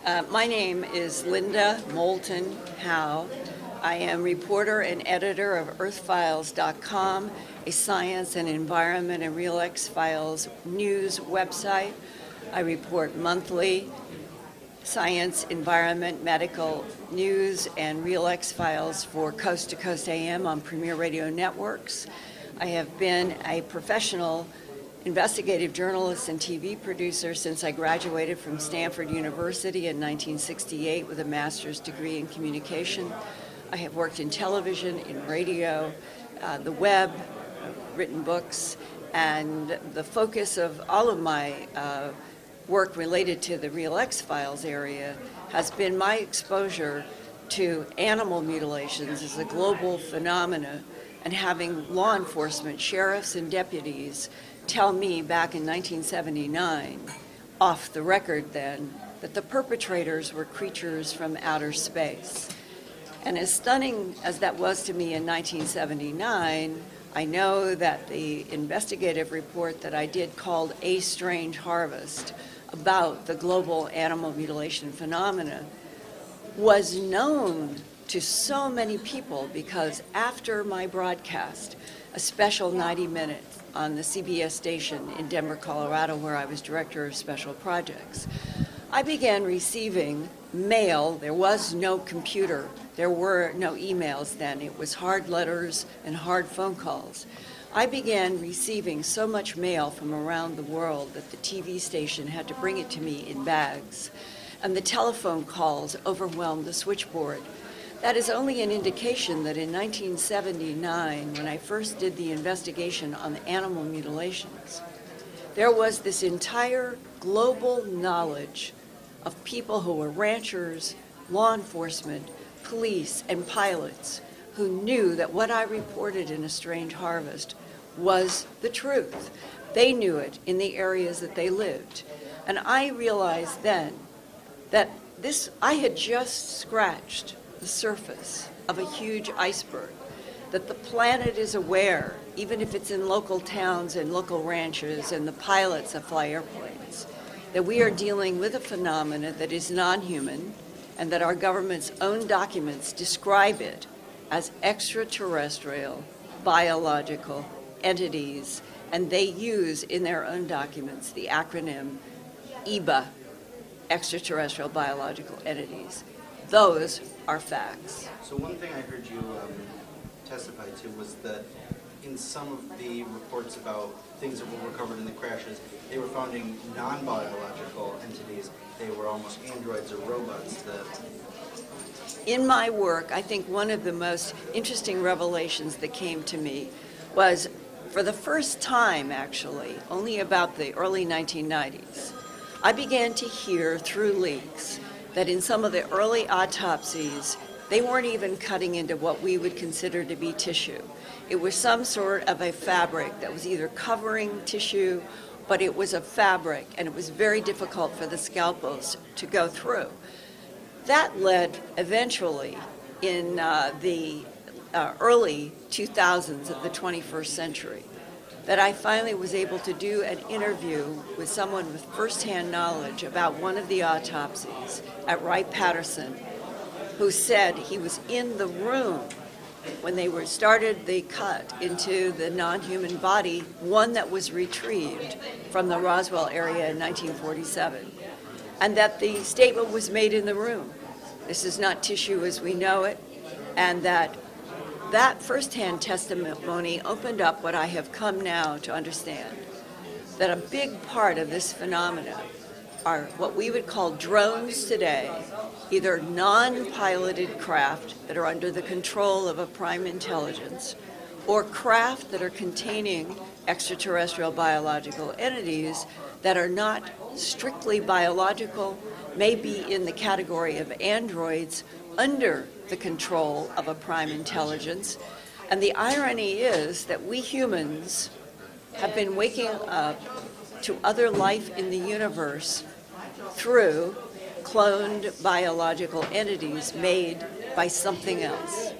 My name is Linda Moulton Howe. I am reporter and editor of EarthFiles.com, a science and environment and Real X Files news website. I report monthly science, environment, medical news, and Real X Files for Coast to Coast AM on Premier Radio Networks. I have been a professional investigative journalist and TV producer since I graduated from Stanford University in 1968 with a master's degree in communication. I have worked in television, in radio, the web, written books, and the focus of all of my work related to the Real X Files area has been my exposure to animal mutilations as a global phenomena, and having law enforcement, sheriffs and deputies tell me back in 1979, off the record then, that the perpetrators were creatures from outer space. And as stunning as that was to me in 1979, I know that the investigative report that I did called A Strange Harvest about the global animal mutilation phenomena was known to so many people because after my broadcast, a special 90 minutes on the CBS station in Denver, Colorado, where I was director of special projects, I began receiving mail. There was no computer. There were no emails then. It was hard letters and hard phone calls. I began receiving so much mail from around the world that the TV station had to bring it to me in bags, and the telephone calls overwhelmed the switchboard. That is only an indication that in 1979, when I first did the investigation on the animal mutilations, there was this entire global knowledge of people who were ranchers, law enforcement, police, and pilots who knew that what I reported in A Strange Harvest was the truth. They knew it in the areas that they lived. And I realized then that I had just scratched the surface of a huge iceberg, that the planet is aware, even if it's in local towns and local ranches and the pilots that fly airplanes, that we are dealing with a phenomena that is non-human, and that our government's own documents describe it as extraterrestrial biological entities, and they use in their own documents the acronym EBA, extraterrestrial biological entities. Those are facts. So one thing I heard you testify to was that in some of the reports about things that were recovered in the crashes, they were finding non-biological entities. They were almost androids or robots that... In my work, I think one of the most interesting revelations that came to me was, for the first time actually, only about the early 1990s, I began to hear through leaks that in some of the early autopsies, they weren't even cutting into what we would consider to be tissue. It was some sort of a fabric that was either covering tissue, but it was a fabric, and it was very difficult for the scalpels to go through. That led eventually in the early 2000s of the 21st century that I finally was able to do an interview with someone with firsthand knowledge about one of the autopsies at Wright-Patterson, who said he was in the room when they started the cut into the non-human body, one that was retrieved from the Roswell area in 1947, and that the statement was made in the room. This is not tissue as we know it, and that firsthand testimony opened up what I have come now to understand, that a big part of this phenomena are what we would call drones today, either non-piloted craft that are under the control of a prime intelligence, or craft that are containing extraterrestrial biological entities that are not strictly biological, may be in the category of androids under the control of a prime intelligence. And the irony is that we humans have been waking up to other life in the universe through cloned biological entities made by something else.